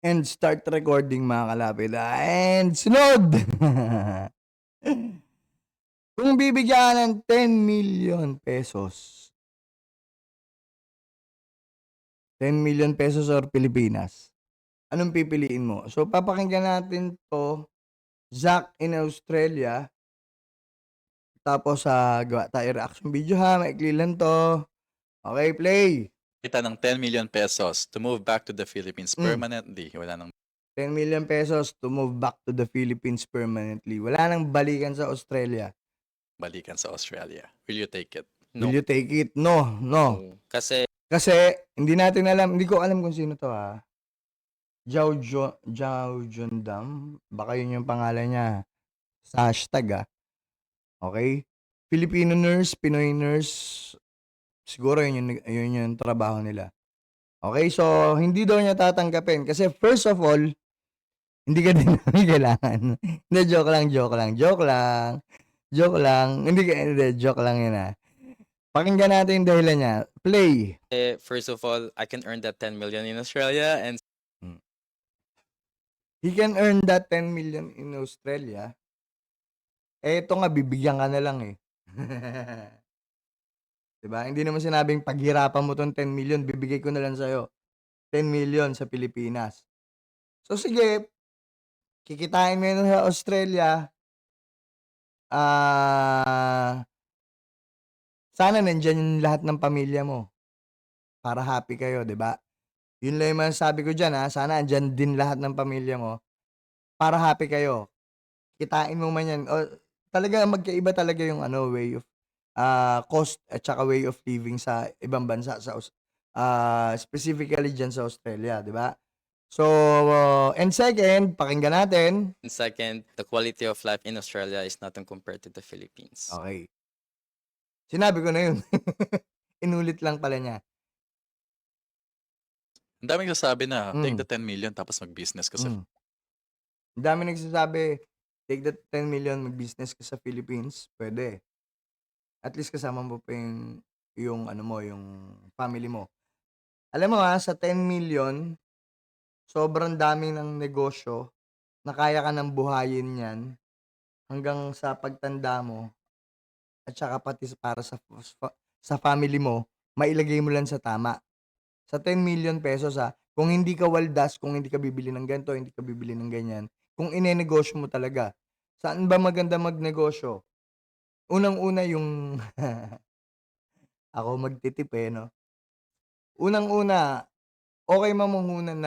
And start recording mga kalapit. And sunod! Kung bibigyan ng 10 million pesos, 10 million pesos or Pilipinas, anong pipiliin mo? So, papakinggan natin to, Zack in Australia. Tapos, gawa tayo reaction video ha. Maikli lang to. Okay, play. Kita ng 10 million pesos to move back to the Philippines permanently. Wala nang 10 million pesos to move back to the Philippines permanently. Wala nang balikan sa Australia. balikan sa Australia. Will you take it? Will No. you take it? No, no. Kasi Kasi, hindi natin alam, hindi ko alam kung sino to ha. Zhao Jundam. Baka yun yung pangalan niya. Sa hashtag Okay? Filipino nurse, Pinoy nurse. Siguro yun yung trabaho nila. Okay? So, hindi daw niya tatanggapin. Kasi first of all, hindi ka din namin kailangan. Hindi, joke lang. Hindi, joke lang yun Pakinggan natin yung dahilan niya. Play. first of all, I can earn that 10 million in Australia, and He can earn that 10 million in Australia. Ito nga, bibigyan ka na lang Diba? Hindi naman sinabing paghirapan mo tong 10 million, bibigay ko na lang sa'yo. 10 million sa Pilipinas. So sige, kikitain mo yun sa Australia. Sana nandyan yung lahat ng pamilya mo. Para happy kayo, di ba? Yun lang yung masasabi ko dyan Sana andyan din lahat ng pamilya mo. Para happy kayo. Kitain mo man yan. Talaga magkaiba talaga yung way of cost at saka way of living sa ibang bansa specifically dyan sa Australia, di ba? So, and second, pakinggan natin. second, the quality of life in Australia is nothing compared to the Philippines. Okay. Sinabi ko na yun. Inulit lang pala niya. Ang daming nagsasabi na take the 10 million tapos mag-business ka sa Ang dami nagsasabi, take the 10 million, mag-business ka sa Philippines. Pwede. At least kasama mo pa yung family mo. Alam mo sa 10 million, sobrang dami ng negosyo na kaya ka nang buhayin yan hanggang sa pagtanda mo at saka pati para sa family mo, mailagay mo lang sa tama. Sa 10 million pesos kung hindi ka waldas, kung hindi ka bibili ng ganito, hindi ka bibili ng ganyan, kung inenegosyo mo talaga, saan ba maganda magnegosyo? Unang-una yung ako magtitip no? Unang-una, okay mamumuhunan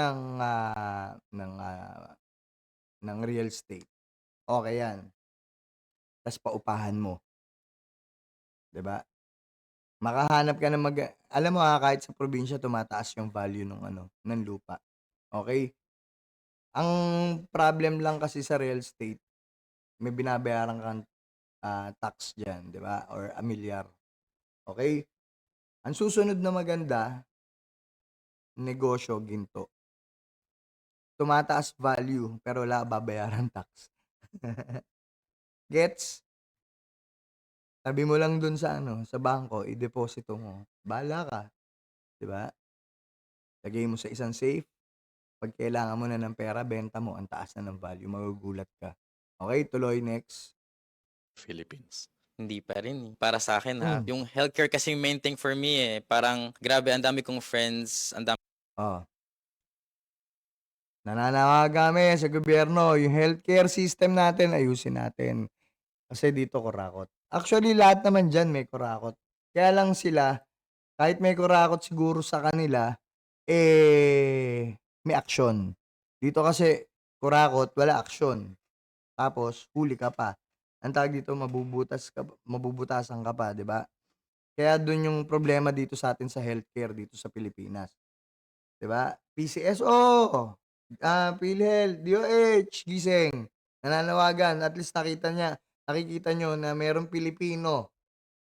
ng real estate. Okay yan. Tas paupahan mo. 'Di ba? Makahanap ka ng alam mo kahit sa probinsya tumataas yung value ng lupa. Okay? Ang problem lang kasi sa real estate, may binabayaran kang tax diyan, 'di ba? Or amilyar. Okay? Ang susunod na maganda, negosyo, ginto. Tumataas value pero wala babayaran tax. Gets? Tabi mo lang dun sa sa bangko, i-deposito mo. Bahala ka, 'di ba? Lagay mo sa isang safe. Pag kailangan mo na ng pera, benta mo, ang taas na ng value, magugulat ka. Okay, tuloy next. Philippines. Hindi pa rin. Para sa akin yung healthcare kasi main thing for me Parang grabe, ang dami kong friends, ang dami Nananawagan kami sa gobyerno, yung healthcare system natin, ayusin natin. Kasi dito kurakot. Actually, lahat naman dyan may kurakot. Kaya lang sila, kahit may kurakot siguro sa kanila, may action. Dito kasi, kurakot, wala action. Tapos, huli ka pa. Ang tawag dito, mabubutasan ka pa, di ba? Kaya dun yung problema dito sa atin sa healthcare dito sa Pilipinas. Di ba? PCSO, PhilHealth, DOH, gising. Nananawagan, at least nakikita nyo na merong Pilipino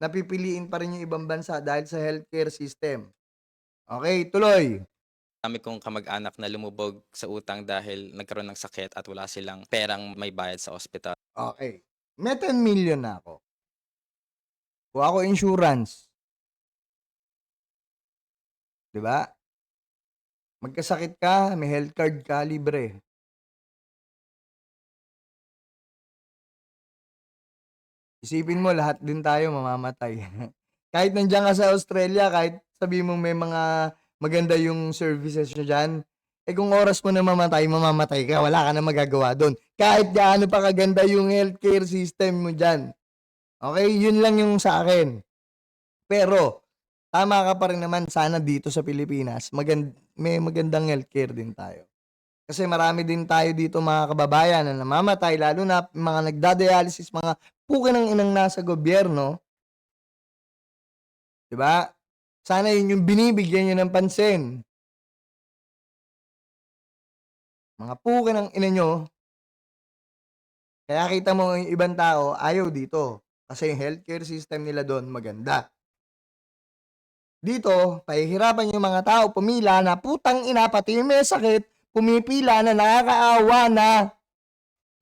na pipiliin pa rin yung ibang bansa dahil sa healthcare system. Okay, tuloy. Dami kong kamag-anak na lumubog sa utang dahil nagkaroon ng sakit at wala silang perang may bayad sa ospital. Okay. May 10 million na ako. Kuha ako insurance. 'Di ba? Magkasakit ka, may health card ka, libre. Isipin mo lahat din tayo mamamatay. Kahit nandiyan ka sa Australia, kahit sabihin mong may mga maganda yung services niyo diyan, eh kung oras mo na mamatay, mamamatay ka, wala ka na magagawa do'n. Kahit gaano pa kaganda yung healthcare system mo diyan. Okey, yun lang yung sa akin. Pero tama ka pa rin naman, sana dito sa Pilipinas may magandang healthcare din tayo. Kasi marami din tayo dito mga kababayan na namamatay lalo na mga nagda-dialysis, mga puki ng inang nasa gobyerno, 'di ba? Sana yun yung binibigyan niyo ng pansin. Mga puki ng ina niyo, kaya kita mo yung ibang tao ayaw dito kasi yung healthcare system nila do'n maganda. Dito, pahihirapan yung mga tao pumila na putang ina pati yung may sakit, pumipila na nakakaawa na.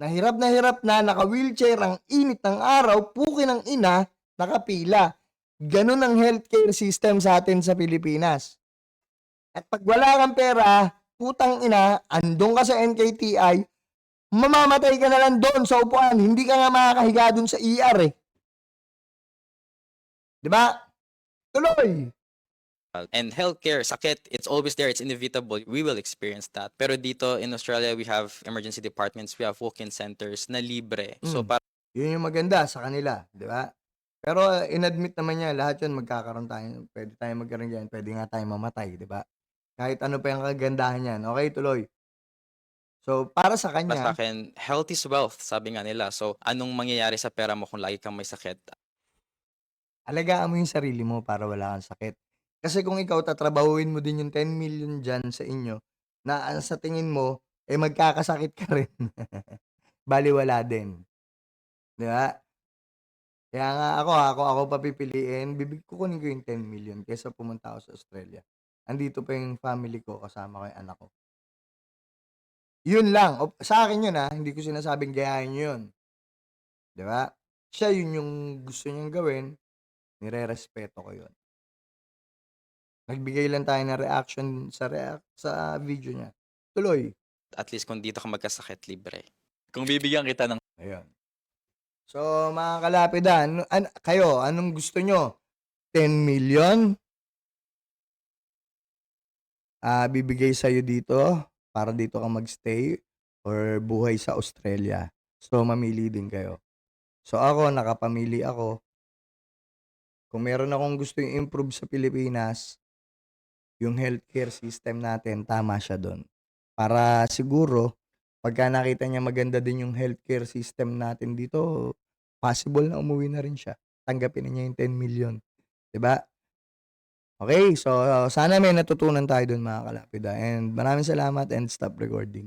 Na hirap na, naka-wheelchair, ang init ng araw, puki ng ina, nakapila. Ganun ang healthcare system sa atin sa Pilipinas. At pag wala kang pera, putang ina, andun ka sa NKTI, mamamatay ka na lang doon sa upuan. Hindi ka nga makakahiga doon sa ER eh. 'Di ba? Tuloy. And healthcare, sakit, it's always there, it's inevitable. We will experience that. Pero dito in Australia, we have emergency departments, we have walk-in centers na libre. So Mm. Yun yung maganda sa kanila, 'di ba? Pero inadmit naman niya lahat 'yun magkakaroon tayo, pwede tayong magkaroon diyan, pwede nga tayong mamatay, 'di ba? Kahit ano pa yung kagandahan niyan. Okey, tuloy. So, para sa para sa kanya, akin, health is wealth, sabi nga nila. So anong mangyayari sa pera mo kung lagi kang may sakit? alagaan mo yung sarili mo para wala kang sakit. Kasi kung ikaw tatrabahuhin mo din yung 10 million diyan sa inyo na sa tingin mo, eh, magkakasakit ka rin, balewala din, 'di ba? Kaya nga ako papipiliin, kukunin ko yung 10 million kaysa pumunta ako sa Australia. Andito pa yung family ko, kasama ko yung anak ko. Yun lang, sa akin yun, hindi ko sinasabing gayahin niyo yun, 'di ba? Siya yun yung gusto niyang gawin, nirerespeto ko yun. Nagbigay lang tayo ng reaction sa video niya. Tuloy, At least kung dito ka magkasakit, libre. Kung bibigyan kita ng ayun. So, mga kalapid, kayo, anong gusto niyo? 10 million bibigay sa'yo dito para dito ka magstay or buhay sa Australia. So, mamili din kayo. So, ako nakapamili ako. Kung meron akong gustong i-improve sa Pilipinas, yung healthcare system natin tama siya dun. Para siguro pagka nakita niya maganda din yung healthcare system natin dito, possible na umuwi na rin siya. Tanggapin na niya yung 10 million, 'di ba? Okay, so sana may natutunan tayo dun mga kalapida and maraming salamat and stop recording.